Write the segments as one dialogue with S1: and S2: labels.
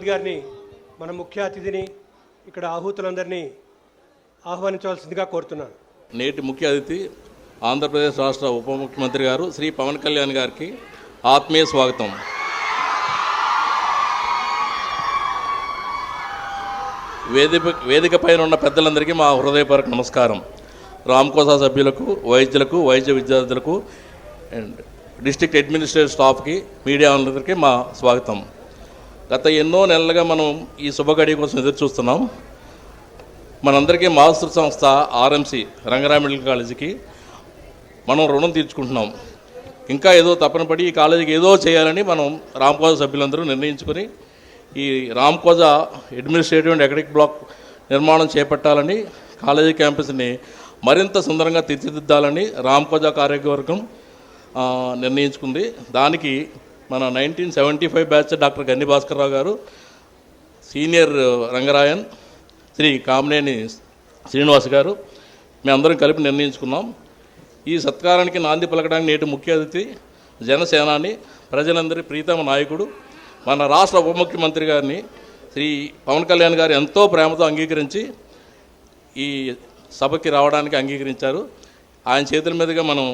S1: గారిని మన ముఖ్య అతిథిని ఇక్కడ ఆహూతులందరినీ ఆహ్వానించవలసిందిగా కోరుతున్నాను.
S2: నేటి ముఖ్య అతిథి ఆంధ్రప్రదేశ్ రాష్ట్ర ఉప ముఖ్యమంత్రి గారు శ్రీ పవన్ కళ్యాణ్ గారికి ఆత్మీయ స్వాగతం. వేదిక పైన ఉన్న పెద్దలందరికీ మా హృదయపూర్వక నమస్కారం. రామ్కోసా సభ్యులకు, వైద్యులకు, వైద్య విద్యార్థులకు అండ్ డిస్ట్రిక్ట్ అడ్మినిస్ట్రేటివ్ స్టాఫ్కి, మీడియా అందరికీ మా స్వాగతం. గత ఎన్నో నెలలుగా మనం ఈ శుభగడి కోసం ఎదురు చూస్తున్నాం. మనందరికీ మాతృ సంస్థ ఆర్ఎంసి రంగారావు మెడికల్ కాలేజీకి మనం రుణం తీర్చుకుంటున్నాం. ఇంకా ఏదో తపన పడి ఈ కాలేజీకి ఏదో చేయాలని మనం రామ్కోసా సభ్యులందరూ నిర్ణయించుకొని ఈ రామ్కోసా అడ్మినిస్ట్రేటివ్ అండ్ అకాడమిక్ బ్లాక్ నిర్మాణం చేపట్టాలని, కాలేజీ క్యాంపస్ని మరింత సుందరంగా తీర్చిదిద్దాలని రామ్కోసా కార్యవర్గం నిర్ణయించుకుంది. దానికి మన 1975 బ్యాచ్ డాక్టర్ గన్ని భాస్కర్రావు గారు, సీనియర్ రంగరాయన్, శ్రీ కామినేని శ్రీనివాస్ గారు, మేమందరం కలిపి నిర్ణయించుకున్నాం. ఈ సత్కారానికి నాంది పలకడానికి నేటి ముఖ్య అతిథి జనసేనాని, ప్రజలందరి ప్రీతమ నాయకుడు, మన రాష్ట్ర ఉప ముఖ్యమంత్రి గారిని శ్రీ పవన్ కళ్యాణ్ గారు ఎంతో ప్రేమతో అంగీకరించి ఈ సభకి రావడానికి అంగీకరించారు. ఆయన చేతుల మీదుగా మనం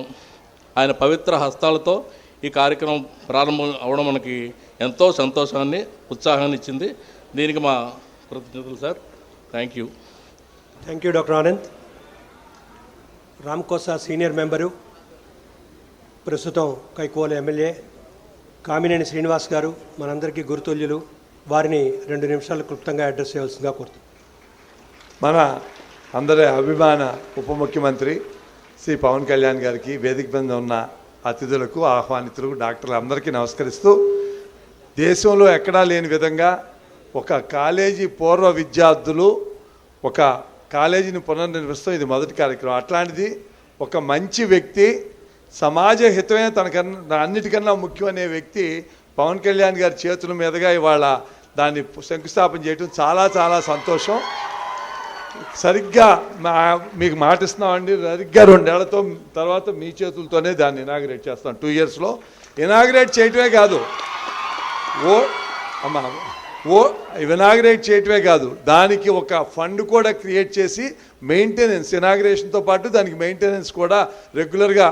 S2: ఆయన పవిత్ర హస్తాలతో ఈ కార్యక్రమం ప్రారంభం అవడం మనకి ఎంతో సంతోషాన్ని, ఉత్సాహాన్ని ఇచ్చింది. దీనికి మా కృతజ్ఞతలు sir. Thank you.
S1: Thank you doctor Anand. రామ్కోసా సీనియర్ మెంబరు, ప్రస్తుతం కైకోల ఎమ్మెల్యే కామినేని శ్రీనివాస్ గారు మనందరికీ గురుతుల్యులు. వారిని 2 నిమిషాలు క్లుప్తంగా అడ్రస్ చేయాల్సిందిగా కోరుతున్నాను.
S3: మన అందరి అభిమాన ఉప ముఖ్యమంత్రి శ్రీ పవన్ కళ్యాణ్ గారికి, వేదిక మీద ఉన్న అతిథులకు, ఆహ్వానితులకు, డాక్టర్లు అందరికీ నమస్కరిస్తూ, దేశంలో ఎక్కడా లేని విధంగా ఒక కాలేజీ పూర్వ విద్యార్థులు ఒక కాలేజీని పునర్నిర్మిస్తాం. ఇది మొదటి కార్యక్రమం. అట్లాంటిది ఒక మంచి వ్యక్తి, సమాజ హితమే తనకన్నా అన్నిటికన్నా ముఖ్యమనే వ్యక్తి పవన్ కళ్యాణ్ గారి చేతుల మీదుగా ఇవాళ దాన్ని శంకుస్థాపన చేయడం చాలా చాలా సంతోషం. సరిగ్గా మీకు మాటిస్తున్నామండి, సరిగ్గా 2 ఏళ్లతో తర్వాత మీ చేతులతోనే దాన్ని ఇనాగ్రేట్ చేస్తాం. 2 ఇయర్స్లో ఇనాగ్రేట్ చేయటమే కాదు, ఇనాగ్రేట్ చేయటమే కాదు, దానికి ఒక ఫండ్ కూడా క్రియేట్ చేసి మెయింటెనెన్స్, ఇనాగ్రేషన్తో పాటు దానికి మెయింటెనెన్స్ కూడా రెగ్యులర్గా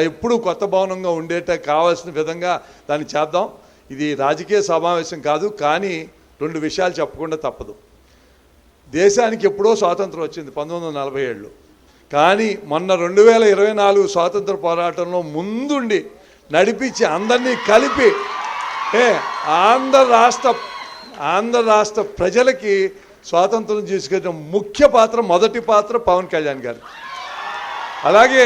S3: ఎప్పుడూ కొత్త భవనంగా ఉండేట కావాల్సిన విధంగా దాన్ని చేద్దాం. ఇది రాజకీయ సమావేశం కాదు, కానీ 2 విషయాలు చెప్పకుండా తప్పదు. దేశానికి ఎప్పుడో స్వాతంత్రం వచ్చింది 1947లో, కానీ మొన్న 2024 స్వాతంత్ర పోరాటంలో ముందుండి నడిపించి అందరినీ కలిపి ఆంధ్ర రాష్ట్ర ప్రజలకి స్వాతంత్రం తీసుకెళ్ళిన ముఖ్య పాత్ర, మొదటి పాత్ర పవన్ కళ్యాణ్ గారు. అలాగే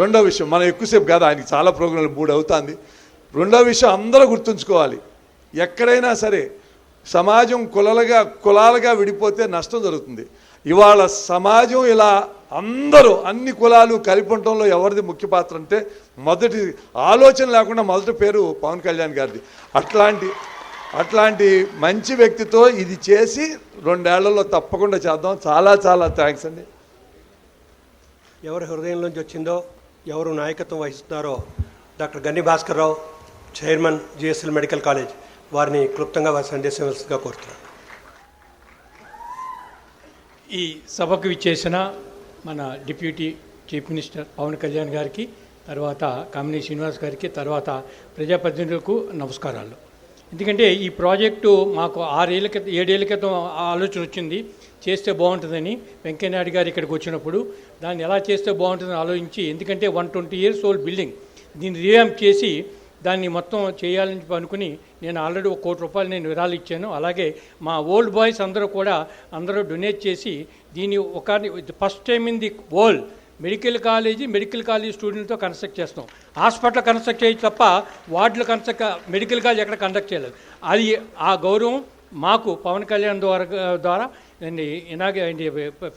S3: రెండో విషయం, మనం ఎక్కువసేపు కాదు, ఆయనకి చాలా ప్రోగ్రాంలు 3 అవుతుంది. రెండో విషయం అందరూ గుర్తుంచుకోవాలి, ఎక్కడైనా సరే సమాజం కులాలుగా విడిపోతే నష్టం జరుగుతుంది. ఇవాళ సమాజం ఇలా అందరూ అన్ని కులాలు కలిపి ఉండటంలో ఎవరిది ముఖ్య పాత్ర అంటే మొదటి ఆలోచన లేకుండా మొదటి పేరు పవన్ కళ్యాణ్ గారిది. అట్లాంటి మంచి వ్యక్తితో ఇది చేసి 2 ఏళ్లలో తప్పకుండా చేద్దాం. చాలా చాలా థ్యాంక్స్ అండి.
S1: ఎవరి హృదయంలోంచి వచ్చిందో, ఎవరు నాయకత్వం వహిస్తున్నారో డాక్టర్ గన్ని Bhaskar Rao, chairman GSL medical college, వారిని క్లుప్తంగా వారి సందేశంగా కోరుతున్నాను.
S4: ఈ సభకు విచ్చేసిన మన deputy chief minister Pawan Kalyan గారికి, తర్వాత కామినేని శ్రీనివాస్ గారికి, తర్వాత ప్రజాప్రతినిధులకు నమస్కారాలు. ఎందుకంటే ఈ ప్రాజెక్టు మాకు 7 ఏళ్ల క్రితం ఆలోచన వచ్చింది, చేస్తే బాగుంటుందని. వెంకయ్యనాయుడు గారు ఇక్కడికి వచ్చినప్పుడు దాన్ని ఎలా చేస్తే బాగుంటుందని ఆలోచించి, ఎందుకంటే 120 years old బిల్డింగ్, దీన్ని రీవ్యాంప్ చేసి దాన్ని మొత్తం చేయాలని అనుకుని నేను ఆల్రెడీ ₹1 కోటి నేను విరాళాలు ఇచ్చాను. అలాగే మా ఓల్డ్ బాయ్స్ అందరూ డొనేట్ చేసి దీన్ని first time in the world medical college స్టూడెంట్తో కన్స్ట్రక్ట్ చేస్తాం. హాస్పిటల్ కన్స్ట్రక్ట్ చేయొచ్చు తప్ప వార్డులు మెడికల్ కాలేజ్ ఎక్కడ కండక్ట్ చేయలేదు. అది ఆ గౌరవం మాకు పవన్ కళ్యాణ్ ద్వారా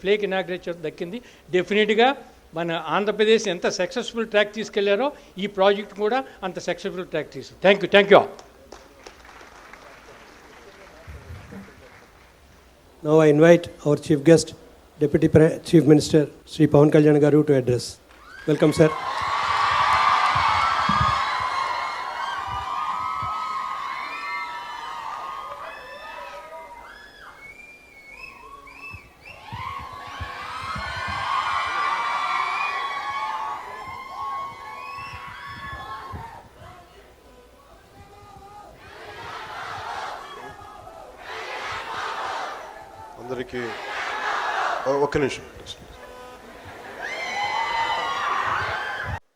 S4: ఫ్లేక్ ఇనాగ్రేషన్ దక్కింది. డెఫినెట్గా మన ఆంధ్రప్రదేశ్ ఎంత సక్సెస్ఫుల్ ట్రాక్ తీసుకెళ్లారో ఈ ప్రాజెక్ట్ కూడా అంత సక్సెస్ఫుల్ ట్రాక్ తీసుకు. Thank you.
S1: Now I invite our chief guest, Deputy Chief Minister Sri Pawan Kalyan Garu to address. Welcome, sir.
S5: అందరికీ ఒక్క నిమిషం.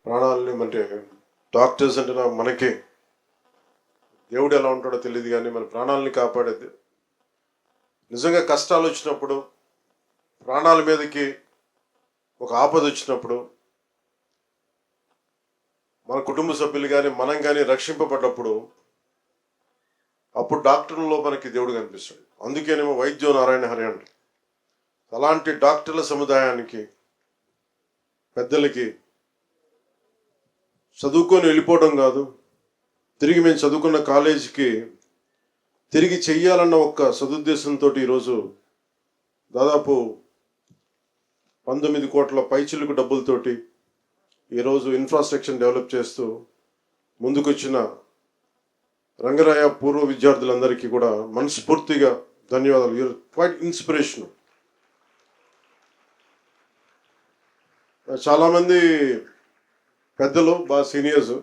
S5: ప్రాణాలని అంటే డాక్టర్స్ అంటే మనకి దేవుడు ఎలా ఉంటాడో తెలియదు, కానీ మన ప్రాణాలని కాపాడేది. నిజంగా కష్టాలు వచ్చినప్పుడు, ప్రాణాల మీదకి ఒక ఆపద వచ్చినప్పుడు, మన కుటుంబ సభ్యులు కానీ మనం కానీ రక్షింపబడ్డప్పుడు, అప్పుడు డాక్టర్లలో మనకి దేవుడు కనిపిస్తాడు. అందుకేనేమో వైద్యో నారాయణ హరి అంటారు. అలాంటి డాక్టర్ల సముదాయానికి, పెద్దలకి చదువుకొని వెళ్ళిపోవడం కాదు, తిరిగి మేము చదువుకున్న కాలేజీకి తిరిగి చెయ్యాలన్న ఒక్క సదుద్దేశంతో ఈరోజు దాదాపు 19 కోట్ల పైచిలుకు డబ్బులతోటి ఈరోజు ఇన్ఫ్రాస్ట్రక్చర్ డెవలప్ చేస్తూ ముందుకొచ్చిన రంగరాయ పూర్వ విద్యార్థులందరికీ కూడా మనస్ఫూర్తిగా ధన్యవాదాలు. You're quite inspiration. చాలామంది పెద్దలు బాగా సీనియర్స్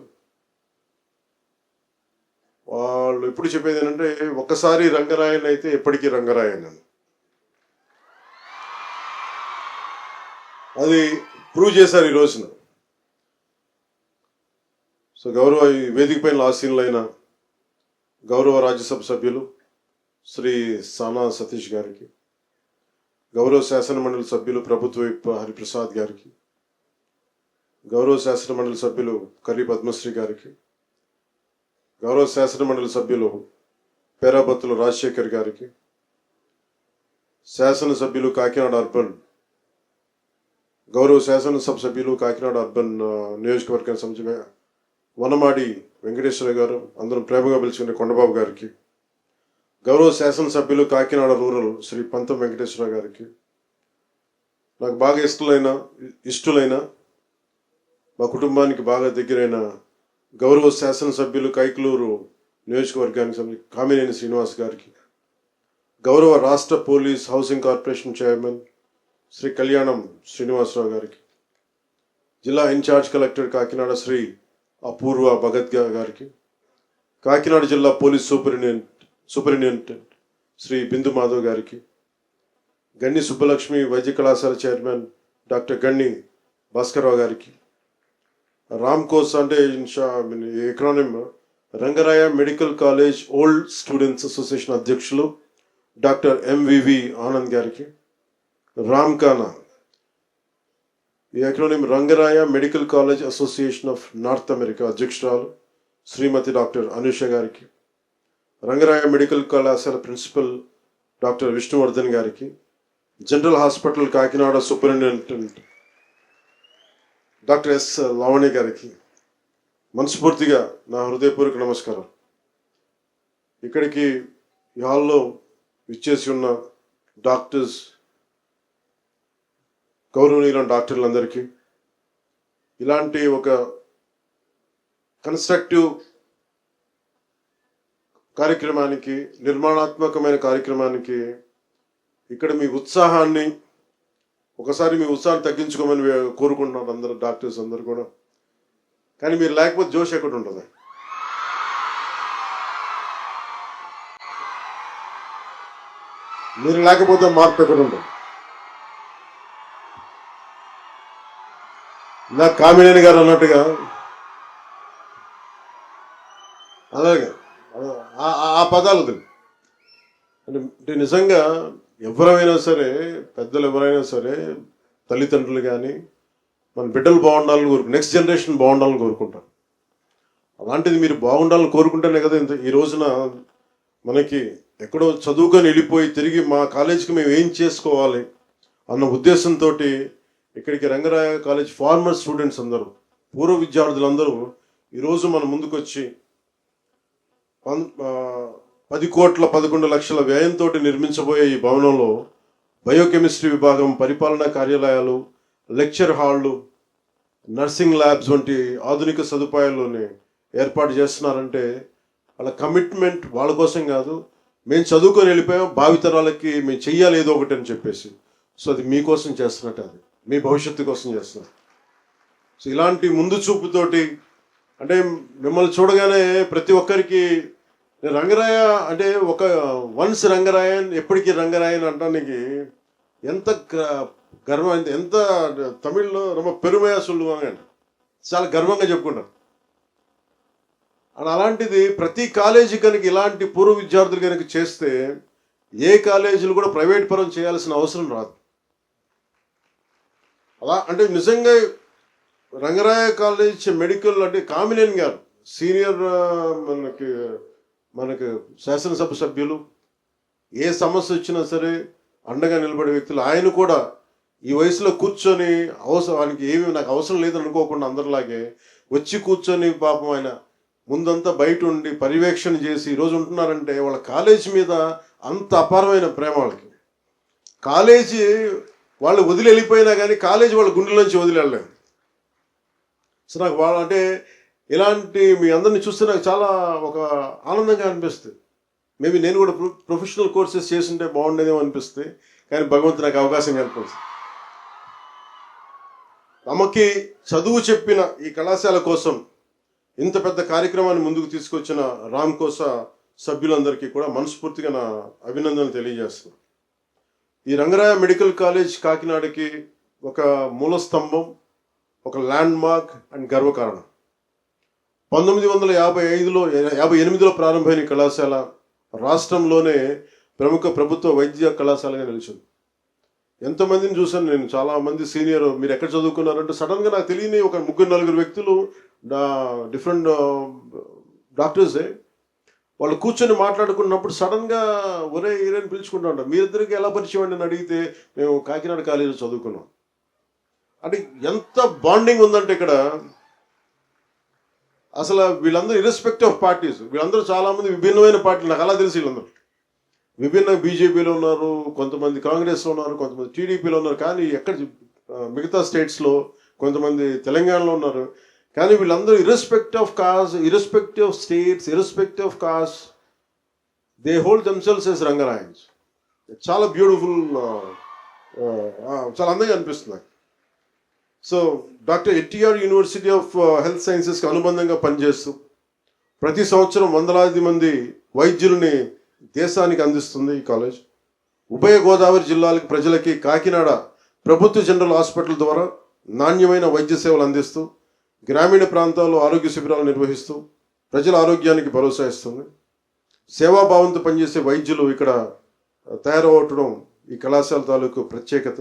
S5: వాళ్ళు ఎప్పుడు చెప్పేది ఏంటంటే, ఒక్కసారి రంగరాయన్ అయితే ఎప్పటికీ రంగరాయన్ అని. అది ప్రూవ్ చేశారు ఈ రోజున. సో గౌరవ ఈ వేదిక పైన ఆసీనులైన గౌరవ రాజ్యసభ సభ్యులు శ్రీ సానా సతీష్ గారికి, గౌరవ శాసనమండలి సభ్యులు ప్రభుత్వ విప్ హరిప్రసాద్ గారికి, గౌరవ శాసనమండలి సభ్యులు కర్రి పద్మశ్రీ గారికి, గౌరవ శాసనమండలి సభ్యులు పేరాబత్తుల రాజశేఖర్ గారికి, శాసనసభ్యులు కాకినాడ అర్బన్, గౌరవ శాసనసభ సభ్యులు కాకినాడ అర్బన్ నియోజకవర్గానికి సంబంధించిన వనమాడి వెంకటేశ్వర గారు, అందరం ప్రేమగా పిలుచుకునే కొండబాబు గారికి, గౌరవ శాసనసభ్యులు కాకినాడ రూరల్ శ్రీ పంతం వెంకటేశ్వర గారికి, నాకు బాగా ఇష్టలైన మా కుటుంబానికి బాగా దగ్గరైన గౌరవ శాసనసభ్యులు కైకలూరు నియోజకవర్గానికి సంబంధించి కామినేని శ్రీనివాస్ గారికి, గౌరవ రాష్ట్ర police housing corporation chairman Shri Kalyanam Srinivasarao గారికి, జిల్లా ఇన్ఛార్జ్ కలెక్టర్ కాకినాడ శ్రీ అపూర్వ భగత్ గారికి, కాకినాడ జిల్లా పోలీస్ సూపరింటెండెంట్ శ్రీ బిందు మాధవ్ గారికి, గన్ని సుబ్బలక్ష్మి వైద్య కళాశాల చైర్మన్ డాక్టర్ గన్ని భాస్కర్రావు గారికి, రామ్కోస్ అంటే ఎకనానిమ్ Rangaraya medical college old students association అధ్యక్షులు డాక్టర్ ఎంవివి ఆనంద్ గారికి, రామ్కానా ఈ ఎకనానిమ్ Rangaraya medical college association of north America అధ్యక్షురాలు శ్రీమతి డాక్టర్ అనుష గారికి, రంగరాయ మెడికల్ కళాశాల ప్రిన్సిపల్ డాక్టర్ విష్ణువర్ధన్ గారికి, general hospital Kakinada superintendent doctor yes Lavanya గారికి మనస్ఫూర్తిగా నా హృదయపూర్వక నమస్కారం. ఇక్కడికి ఈ హాల్లో విచ్చేసి ఉన్న డాక్టర్స్, గౌరవనీయులైన డాక్టర్లందరికీ, ఇలాంటి ఒక కన్స్ట్రక్టివ్ కార్యక్రమానికి, నిర్మాణాత్మకమైన కార్యక్రమానికి ఇక్కడ మీ ఉత్సాహాన్ని, ఒకసారి మీ ఉత్సాహాన్ని తగ్గించుకోమని కోరుకుంటున్నారు అందరూ డాక్టర్స్ అందరూ కూడా. కానీ మీరు లేకపోతే జోష్ ఎక్కడ ఉంటుంది? మీరు లేకపోతే మార్పు ఎక్కడ ఉంటుంది? నాకు కామినేని గారు అన్నట్టుగా అలాగే ఆ పదాలు వదిలి అంటే నిజంగా ఎవరైనా సరే, పెద్దలు ఎవరైనా సరే, తల్లిదండ్రులు కానీ మన బిడ్డలు బాగుండాలని నెక్స్ట్ జనరేషన్ బాగుండాలని కోరుకుంటారు. అలాంటిది మీరు బాగుండాలని కోరుకుంటేనే కదా ఈ రోజున మనకి ఎక్కడో చదువుకొని వెళ్ళిపోయి తిరిగి మా కాలేజీకి మేము ఏం చేసుకోవాలి అన్న ఉద్దేశంతో ఇక్కడికి రంగరాయ కాలేజ్ ఫార్మర్ స్టూడెంట్స్ అందరూ, పూర్వ విద్యార్థులందరూ ఈరోజు మన ముందుకు వచ్చి 10 కోట్ల 11 లక్షల వ్యయంతో నిర్మించబోయే ఈ భవనంలో బయోకెమిస్ట్రీ విభాగం, పరిపాలనా కార్యాలయాలు, లెక్చర్ హాళ్ళు, నర్సింగ్ ల్యాబ్స్ వంటి ఆధునిక సదుపాయాల్లోనే ఏర్పాటు చేస్తున్నారంటే వాళ్ళ కమిట్మెంట్ వాళ్ళ కోసం కాదు, మేము చదువుకొని వెళ్ళిపోయాం, భావితరాలకి మేము చెయ్యాలి ఏదో ఒకటి అని చెప్పేసి. సో అది మీకోసం చేస్తున్నట్టు, అది మీ భవిష్యత్తు కోసం చేస్తున్నారు. సో ఇలాంటి ముందు చూపుతోటి, అంటే మిమ్మల్ని చూడగానే ప్రతి ఒక్కరికి నేను రంగరాయ అంటే ఒక వన్స్ రంగరాయన్ ఎప్పటికీ రంగరాయన్ అంటానికి ఎంత గర్వం, ఎంత తమిళ్లో ரொம்ப పెరుమయ சொல்லுவாங்க, చాలా గర్వంగా చెప్పుకుంటారు. అలాంటిది ప్రతి కాలేజీ కనుక ఇలాంటి పూర్వ విద్యార్థులు కనుక చేస్తే ఏ కాలేజీలు కూడా ప్రైవేట్ పరం చేయాల్సిన అవసరం రాదు. అలా అంటే నిజంగా రంగరాయ కాలేజ్ మెడికల్ అంటే కామినేని గారు సీనియర్ మనకి శాసనసభ సభ్యులు, ఏ సమస్య వచ్చినా సరే అండగా నిలబడే వ్యక్తులు. ఆయన కూడా ఈ వయసులో కూర్చొని ఆయనకి ఏమి నాకు అవసరం లేదని అనుకోకుండా అందరిలాగే వచ్చి కూర్చొని పాపం ఆయన ముందంతా బయట ఉండి పర్యవేక్షణ చేసి ఈరోజు ఉంటున్నారంటే వాళ్ళ కాలేజీ మీద అంత అపారమైన ప్రేమ వాళ్ళకి. కాలేజీ వాళ్ళు వదిలి వెళ్ళిపోయినా కానీ కాలేజీ వాళ్ళ గుండెలోంచి వదిలి వెళ్ళలేదు. సో నాకు వాళ్ళ అంటే ఇలాంటి మీ అందరిని చూస్తే నాకు చాలా ఒక ఆనందంగా అనిపిస్తుంది. మేబీ నేను కూడా ప్రొఫెషనల్ కోర్సెస్ చేస్తుంటే బాగుండేదేమో అనిపిస్తుంది, కానీ భగవంతుడు నాకు అవకాశం కల్పిస్తుంది. తమకి చదువు చెప్పిన ఈ కళాశాల కోసం ఇంత పెద్ద కార్యక్రమాన్ని ముందుకు తీసుకొచ్చిన రామ్కోసా సభ్యులందరికీ కూడా మనస్ఫూర్తిగా నా అభినందనలు తెలియజేస్తున్నాను. ఈ రంగరాయ మెడికల్ కాలేజ్ కాకినాడకి ఒక మూల స్తంభం, ఒక ల్యాండ్ మార్క్ అండ్ గర్వకారణం. 1958లో ప్రారంభమైన కళాశాల రాష్ట్రంలోనే ప్రముఖ ప్రభుత్వ వైద్య కళాశాలగా నిలిచింది. ఎంతమందిని చూశాను నేను, చాలామంది సీనియర్ మీరు ఎక్కడ చదువుకున్నారంటే సడన్గా నాకు తెలియని ఒక 3-4 వ్యక్తులు డిఫరెంట్ డాక్టర్సే వాళ్ళు కూర్చొని మాట్లాడుకున్నప్పుడు సడన్గా ఒరే ఈరని పిలుచుకుంటా ఉంటాం. మీరిద్దరికి ఎలా పరిచయం అండి అని అడిగితే మేము కాకినాడ కాలేజీలో చదువుకున్నాం. అంటే ఎంత బాండింగ్ ఉందంటే ఇక్కడ అసలు వీళ్ళందరూ ఇర్రెస్పెక్ట్ ఆఫ్ పార్టీస్, వీళ్ళందరూ చాలామంది విభిన్నమైన పార్టీలు, నాకు అలా తెలిసి వీళ్ళందరూ విభిన్న బీజేపీలో ఉన్నారు, కొంతమంది కాంగ్రెస్లో ఉన్నారు, కొంతమంది టీడీపీలో ఉన్నారు, కానీ ఎక్కడ మిగతా స్టేట్స్లో కొంతమంది తెలంగాణలో ఉన్నారు. కానీ వీళ్ళందరూ irrespect of caste, irrespective of states, irrespective of caste, they hold themselves as Rangarayans. చాలా బ్యూటిఫుల్, చాలా అందంగా అనిపిస్తుంది. So doctor NTR university of health సైన్సెస్కి అనుబంధంగా పనిచేస్తూ ప్రతి సంవత్సరం వందలాది మంది వైద్యులని దేశానికి అందిస్తుంది ఈ కాలేజ్. ఉభయ గోదావరి జిల్లాలకు ప్రజలకి కాకినాడ ప్రభుత్వ జనరల్ హాస్పిటల్ ద్వారా నాణ్యమైన వైద్య సేవలు అందిస్తూ గ్రామీణ ప్రాంతాల్లో ఆరోగ్య శిబిరాలు నిర్వహిస్తూ ప్రజల ఆరోగ్యానికి భరోసా ఇస్తుంది. సేవాభావంతో పనిచేసే వైద్యులు ఇక్కడ తయారవటం ఈ కళాశాల తాలూకు ప్రత్యేకత.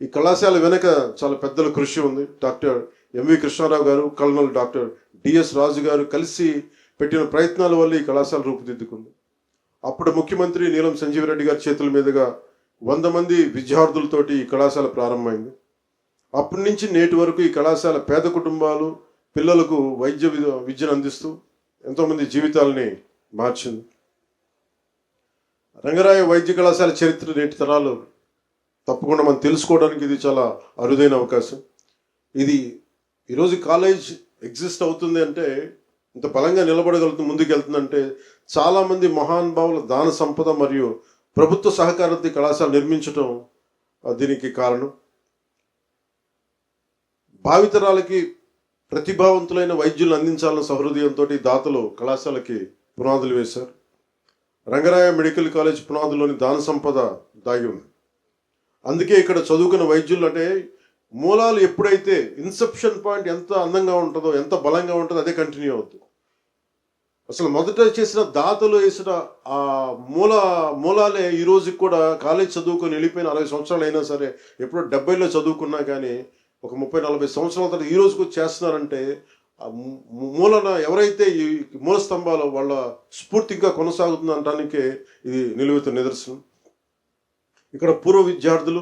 S5: ఈ కళాశాల వెనుక చాలా పెద్దల కృషి ఉంది. డాక్టర్ ఎంవి కృష్ణారావు గారు, కల్నల్ డాక్టర్ డిఎస్ రాజు గారు కలిసి పెట్టిన ప్రయత్నాల వల్ల ఈ కళాశాల రూపుదిద్దుకుంది. అప్పుడు ముఖ్యమంత్రి నీలం సంజీవరెడ్డి గారి చేతుల మీదుగా 100 మంది విద్యార్థులతోటి ఈ కళాశాల ప్రారంభమైంది. అప్పటి నుంచి నేటి వరకు ఈ కళాశాల పేద కుటుంబాలు పిల్లలకు విద్యను అందిస్తూ ఎంతోమంది జీవితాలని మార్చింది. రంగరాయ వైద్య కళాశాల చరిత్ర నేటి తరాలు తప్పకుండా మనం తెలుసుకోవడానికి ఇది చాలా అరుదైన అవకాశం. ఇది ఈరోజు కాలేజ్ ఎగ్జిస్ట్ అవుతుంది అంటే, ఇంత బలంగా నిలబడగలుగుతుంది, ముందుకు వెళ్తుందంటే చాలామంది మహానుభావుల దాన సంపద మరియు ప్రభుత్వ సహకారంతో కళాశాల నిర్మించడం దీనికి కారణం. భావితరాలకి ప్రతిభావంతులైన వైద్యులను అందించాలన్న సహృదయంతో దాతలు కళాశాలకి పునాదులు వేశారు. రంగరాయ మెడికల్ కాలేజ్ పునాదులోని దాన సంపద దాగి ఉంది. అందుకే ఇక్కడ చదువుకున్న వైద్యులు అంటే మూలాలు ఎప్పుడైతే ఇన్సెప్షన్ పాయింట్ ఎంత అందంగా ఉంటుందో, ఎంత బలంగా ఉంటుందో అదే కంటిన్యూ అవుతుంది. అసలు మొదట చేసిన దాతలు వేసిన ఆ మూలాలే ఈ రోజుకి కూడా కాలేజ్ చదువుకొని వెళ్ళిపోయిన 60 సంవత్సరాలు అయినా సరే, ఎప్పుడో 70లో చదువుకున్నా కానీ ఒక 30-40 సంవత్సరాల తర్వాత ఈ రోజుకు చేస్తున్నారంటే మూలన ఎవరైతే ఈ మూల స్తంభాలు వాళ్ళ స్ఫూర్తి ఇంకా కొనసాగుతుంది అనడానికి ఇది నిలువెత్తు నిదర్శనం. ఇక్కడ పూర్వ విద్యార్థులు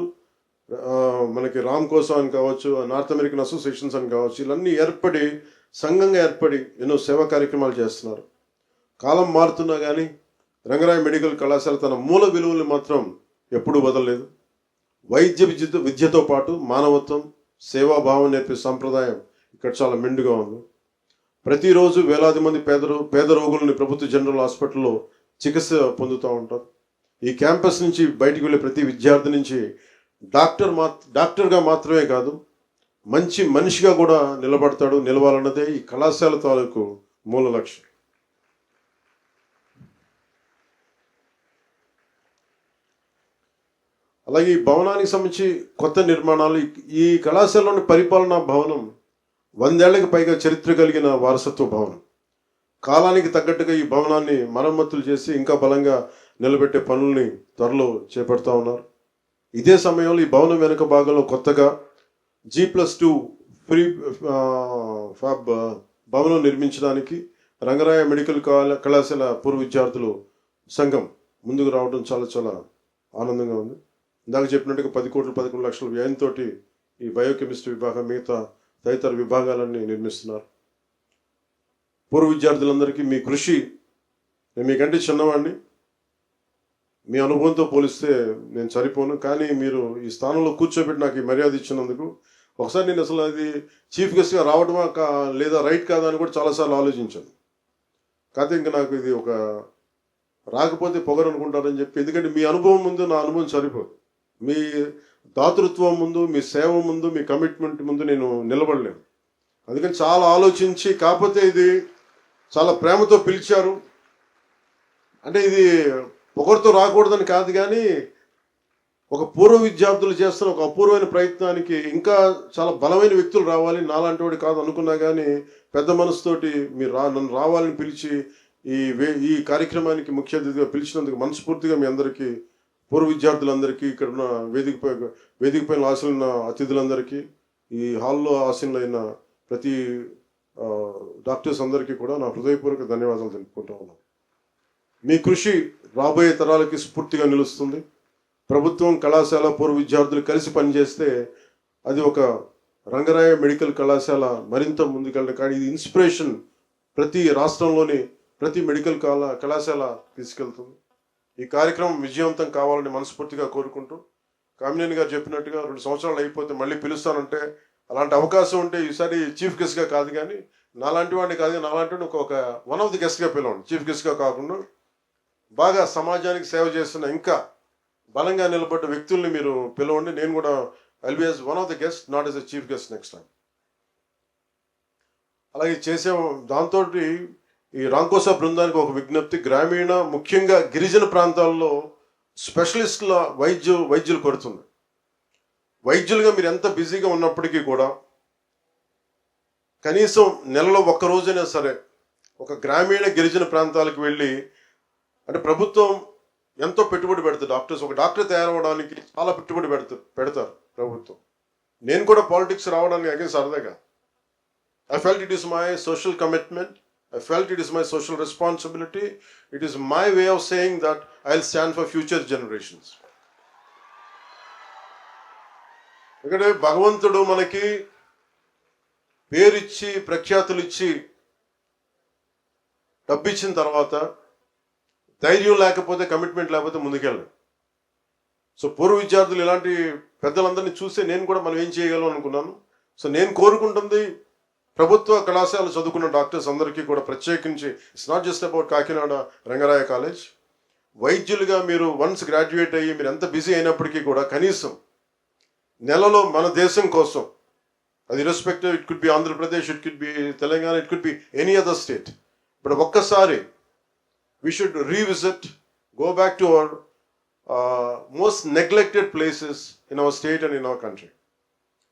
S5: మనకి రామ్కోసా అని కావచ్చు, నార్త్ అమెరికన్ అసోసియేషన్స్ అని కావచ్చు, ఇవన్నీ ఏర్పడి సంఘంగా ఏర్పడి ఎన్నో సేవా కార్యక్రమాలు చేస్తున్నారు. కాలం మారుతున్నా కానీ రంగరాయ మెడికల్ కళాశాల తన మూల విలువలు మాత్రం ఎప్పుడూ వదలలేదు. వైద్య విద్యతో పాటు మానవత్వం, సేవాభావం నేర్పే సంప్రదాయం ఇక్కడ చాలా మెండుగా ఉంది. ప్రతిరోజు వేలాది మంది పేద రోగులని ప్రభుత్వ జనరల్ హాస్పిటల్లో చికిత్స పొందుతూ ఉంటారు. ఈ క్యాంపస్ నుంచి బయటికి వెళ్ళే ప్రతి విద్యార్థి నుంచి డాక్టర్గా మాత్రమే కాదు, మంచి మనిషిగా కూడా నిలబడతాడు. నిలవాలన్నదే ఈ కళాశాల తాలూకు మూల లక్ష్యం. అలాగే ఈ భవనానికి సంబంధించి కొత్త నిర్మాణాలు, ఈ కళాశాలలోని పరిపాలనా భవనం 100 ఏళ్లకు పైగా చరిత్ర కలిగిన వారసత్వ భవనం. కాలానికి తగ్గట్టుగా ఈ భవనాన్ని మరమ్మతులు చేసి ఇంకా బలంగా నిలబెట్టే పనుల్ని త్వరలో చేపడతా ఉన్నారు. ఇదే సమయంలో ఈ భవనం వెనుక భాగంలో కొత్తగా G+2 ఫ్రీ ఫ్యాబ్ భవనం నిర్మించడానికి రంగరాయ మెడికల్ కళాశాల పూర్వ విద్యార్థులు సంఘం ముందుకు రావడం చాలా చాలా ఆనందంగా ఉంది. ఇందాక చెప్పినట్టుగా 10 కోట్ల 11 లక్షల వ్యయంతో ఈ బయోకెమిస్ట్రీ విభాగం మిగతా తదితర విభాగాలన్నీ నిర్మిస్తున్నారు. పూర్వ విద్యార్థులందరికీ మీ కృషి, నేను మీకంటే చిన్నవాడిని, మీ అనుభవంతో పోలిస్తే నేను సరిపోను, కానీ మీరు ఈ స్థానంలో కూర్చోబెట్టి నాకు ఈ మర్యాద ఇచ్చినందుకు ఒకసారి నేను అసలు అది చీఫ్ గెస్ట్గా రావడమా లేదా రైట్ కాదా అని కూడా చాలాసార్లు ఆలోచించాను. కాకపోతే ఇంకా నాకు ఇది ఒక రాకపోతే పొగరు అనుకుంటారని చెప్పి, ఎందుకంటే మీ అనుభవం ముందు నా అనుభవం సరిపోదు. మీ దాతృత్వం ముందు, మీ సేవ ముందు, మీ కమిట్మెంట్ ముందు నేను నిలబడలేను. అందుకని చాలా ఆలోచించి, కాకపోతే ఇది చాలా ప్రేమతో పిలిచారు. అంటే ఇది పొగరుతో రాకూడదని కాదు, కానీ ఒక పూర్వ విద్యార్థులు చేస్తున్న ఒక అపూర్వమైన ప్రయత్నానికి ఇంకా చాలా బలమైన వ్యక్తులు రావాలి, నాలాంటి వాడు కాదు అనుకున్నా కానీ పెద్ద మనసుతోటి మీరు నన్ను రావాలని పిలిచి ఈ కార్యక్రమానికి ముఖ్య అతిథిగా పిలిచినందుకు మనస్ఫూర్తిగా మీ అందరికీ, పూర్వ విద్యార్థులందరికీ, ఇక్కడ ఉన్న వేదికపైన ఆశలున్న అతిథులందరికీ, ఈ హాల్లో ఆశీనులైన ప్రతి డాక్టర్స్ అందరికీ కూడా నా హృదయపూర్వక ధన్యవాదాలు తెలుపుకుంటా ఉన్నాను. మీ కృషి రాబోయే తరాలకి స్ఫూర్తిగా నిలుస్తుంది. ప్రభుత్వం, కళాశాల, పూర్వ విద్యార్థులు కలిసి పనిచేస్తే అది ఒక రంగరాయ మెడికల్ కళాశాల మరింత ముందుకెళ్ళడం. కానీ ఇది ఇన్స్పిరేషన్ ప్రతి రాష్ట్రంలోని ప్రతి మెడికల్ కళాశాల తీసుకెళ్తుంది. ఈ కార్యక్రమం విజయవంతం కావాలని మనస్ఫూర్తిగా కోరుకుంటూ, కామినేని గారు చెప్పినట్టుగా 2 సంవత్సరాలు అయిపోతే మళ్ళీ పిలుస్తానంటే, అలాంటి అవకాశం ఉంటే ఈసారి చీఫ్ గెస్ట్గా కాదు, కానీ నాలాంటి వాడిని కాదు, నాలాంటి వాడిని ఒక వన్ ఆఫ్ ది గెస్ట్గా పిలవండి. చీఫ్ గెస్ట్గా కాకుండా బాగా సమాజానికి సేవ చేస్తున్న ఇంకా బలంగా నిలబడ్డ వ్యక్తుల్ని మీరు పిలవండి. నేను కూడా I'll be as one of the guest, not as a chief guest next time. అలాగే చేసే దాంతో ఈ రాంకోసా బృందానికి ఒక విజ్ఞప్తి, గ్రామీణ ముఖ్యంగా గిరిజన ప్రాంతాల్లో స్పెషలిస్టుల వైద్యులు కొడుతుంది. వైద్యులుగా మీరు ఎంత బిజీగా ఉన్నప్పటికీ కూడా కనీసం నెలలో 1 రోజైనా సరే ఒక గ్రామీణ గిరిజన ప్రాంతాలకు వెళ్ళి, అంటే ప్రభుత్వం ఎంతో పెట్టుబడి పెడుతుంది డాక్టర్స్, ఒక డాక్టర్ తయారవడానికి చాలా పెట్టుబడి పెడతారు ప్రభుత్వం. నేను కూడా పాలిటిక్స్ రావడానికి అగైన్ సరదాగా I felt it is my social commitment, I felt it is my social responsibility, it is my way of saying that I'll stand for future generations. ఎందుకంటే భగవంతుడు మనకి పేరిచ్చి ప్రఖ్యాతులు ఇచ్చి డబ్బు ఇచ్చిన తర్వాత ధైర్యం లేకపోతే, కమిట్మెంట్ లేకపోతే ముందుకెళ్ళాలి. సో పూర్వ విద్యార్థులు ఇలాంటి పెద్దలందరినీ చూస్తే నేను కూడా మనం ఏం చేయగలం అనుకున్నాను. సో నేను కోరుకుంటుంది ప్రభుత్వ కళాశాల చదువుకున్న డాక్టర్స్ అందరికీ కూడా ప్రత్యేకించి, it's not just about Kakinada Rangaraya college, వైద్యులుగా మీరు వన్స్ గ్రాడ్యుయేట్ అయ్యి మీరు ఎంత బిజీ అయినప్పటికీ కూడా కనీసం నెలలో మన దేశం కోసం, అది irrespective, it could be Andhra Pradesh, it could be Telangana, it could be any other state, but ఒక్కసారి we should revisit, go back to our most neglected places in our state and in our country.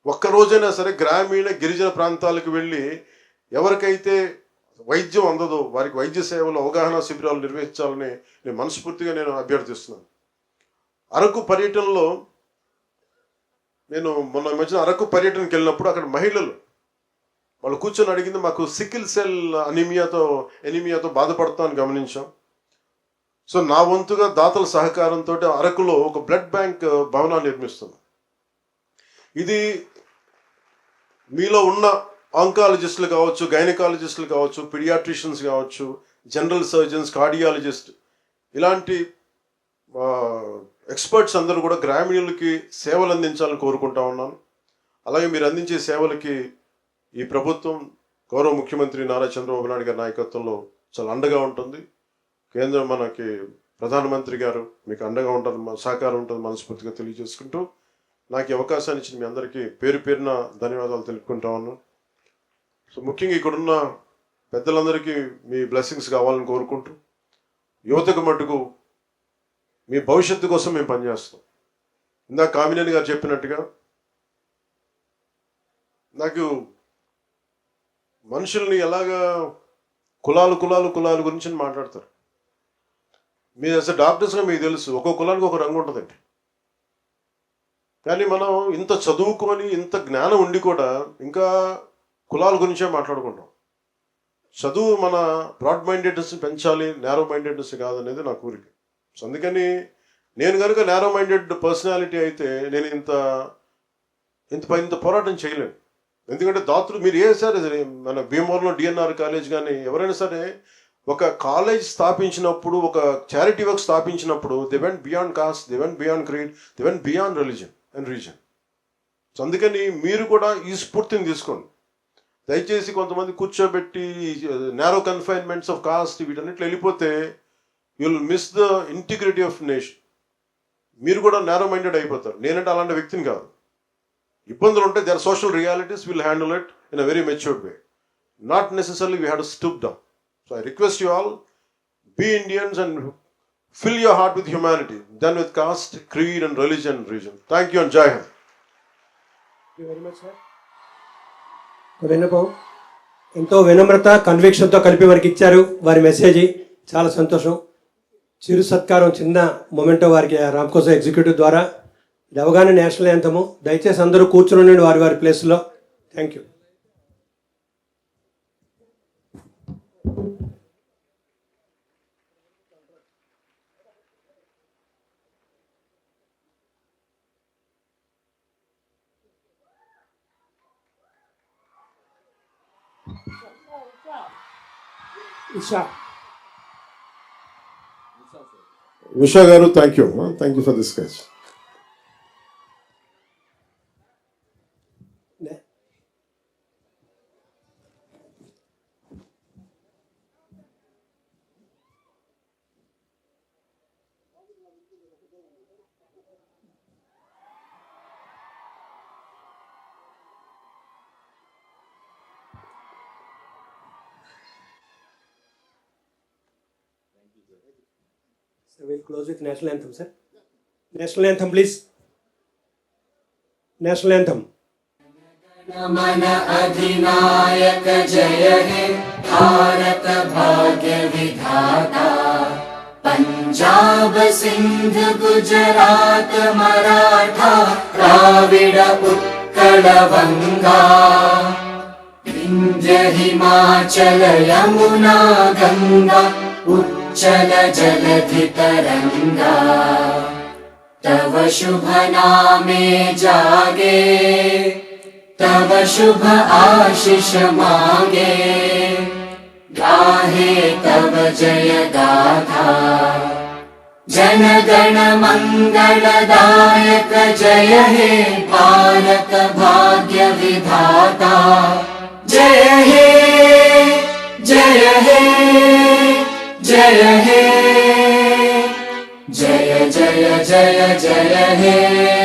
S5: ఒక్క రోజైనా సరే గ్రామీణ గిరిజన ప్రాంతాలకు వెళ్ళి ఎవరికైతే వైద్యం అందదో వారికి వైద్య సేవలు అవగాహన శిబిరాలు నిర్వహించాలని నేను మనస్ఫూర్తిగా అభ్యర్థిస్తున్నాను. అరకు పర్యటనలో నేను మొన్న మధ్యన అరకు పర్యటనకి వెళ్ళినప్పుడు అక్కడ మహిళలు వాళ్ళు కూర్చొని అడిగింది, మాకు సికిల్ సెల్ ఎనీమియాతో బాధపడతామని గమనించాం. సో నా వంతుగా దాతల సహకారంతో అరకులో ఒక బ్లడ్ బ్యాంక్ భవనాన్ని నిర్మిస్తున్నాం. ఇది మీలో ఉన్న ఆంకాలజిస్టులు కావచ్చు, గైనకాలజిస్టులు కావచ్చు, పీడియాట్రిషియన్స్ కావచ్చు, జనరల్ సర్జన్స్, కార్డియాలజిస్ట్, ఇలాంటి ఎక్స్పర్ట్స్ అందరూ కూడా గ్రామీణులకి సేవలు అందించాలని కోరుకుంటా ఉన్నాను. అలాగే మీరు అందించే సేవలకి ఈ ప్రభుత్వం, గౌరవ ముఖ్యమంత్రి నారా చంద్రబాబు నాయుడు గారి నాయకత్వంలో చాలా అండగా ఉంటుంది. కేంద్రం మనకి ప్రధానమంత్రి గారు మీకు అండగా ఉంటారు, సహకారం ఉంటుంది మనస్ఫూర్తిగా తెలియజేసుకుంటూ, నాకు ఈ అవకాశాన్ని ఇచ్చిన మీ అందరికీ పేరు పేరున ధన్యవాదాలు తెలుపుకుంటా ఉన్నాను. సో ముఖ్యంగా ఇక్కడున్న పెద్దలందరికీ మీ బ్లెస్సింగ్స్ కావాలని కోరుకుంటూ, యువతకు మటుకు మీ భవిష్యత్తు కోసం మేము పనిచేస్తాం. ఇందాక కామినేని గారు చెప్పినట్టుగా నాకు మనుషుల్ని ఎలాగా కులాలు గురించి మాట్లాడతారు. మీరు అసలు డాక్టర్స్గా మీకు తెలుసు, ఒక్కొక్క కులానికి ఒక రంగు ఉంటుందండి. కానీ మనం ఇంత చదువుకొని ఇంత జ్ఞానం ఉండి కూడా ఇంకా కులాల గురించే మాట్లాడుకుంటాం. చదువు మన బ్రాడ్ మైండెడ్నెస్ పెంచాలి, నేరో మైండెడ్నెస్ కాదనేది నా కోరిక. సో అందుకని నేను కనుక నేరో మైండెడ్ పర్సనాలిటీ అయితే నేను ఇంత పోరాటం చేయలేను. ఎందుకంటే దాతలు మీరు సరే మన భీమవరంలో డిఎన్ఆర్ కాలేజ్ కానీ ఎవరైనా సరే ఒక కాలేజ్ స్థాపించినప్పుడు, ఒక చారిటీ వర్క్ స్థాపించినప్పుడు they went beyond caste, they went beyond creed, they went beyond religion and reason. So అందుకని మీరు కూడా ఈ స్ఫూర్తిని తీసుకోండి. దయచేసి కొంతమంది కూర్చోబెట్టి నేరో కన్ఫైన్మెంట్స్ ఆఫ్ కాస్ట్ వీటన్నిట్లో వెళ్ళిపోతే you will miss the integrity of nation. మీరు కూడా నేరో మైండెడ్ అయిపోతారు. నేనంటే అలాంటి వ్యక్తిని కాదు. ఇబ్బందులు ఉంటే there social realities will handle it in a very matured way. Not necessary we have to stoop down. So I request you all, be Indians and fill your heart with humanity, then with caste, creed and religion and region. Thank you and Jai Hind.
S1: Thank you very much, sir. విన్నపం ఎంతో వినమ్రత కన్విక్షన్తో కలిపి మనకి ఇచ్చారు. వారి message చాలా సంతోషం. చిరు సత్కారం చిన్న మొమెంటో వారికి రామ్కోసా ఎగ్జిక్యూటివ్ ద్వారా. ఇది అవగాహన నేషనల్ యాంథము. దయచేసి అందరూ కూర్చుని ఉండండి వారి ప్లేస్లో. Thank you.
S5: Usha garu, thank you. Thank you for this sketch.
S1: So we'll close with national anthem, sir. National anthem, please. National anthem.
S6: मन अधिनायक जय हे भारत भाग्य विधाता, पंजाब सिंध गुजरात मराठा द्राविड उत्कल बंगा, विंध्य हिमाचल यमुना गंगा उच्चल जलधि तरंगा, तव शुभ नामे जागे, तव शुभ आशीष मांगे, गाहे तव जय गाथा, जन गण मंगलदायक जय हे भारत भाग्य विधाता, जय हे जय हे जय हे जय जय जय जय हे।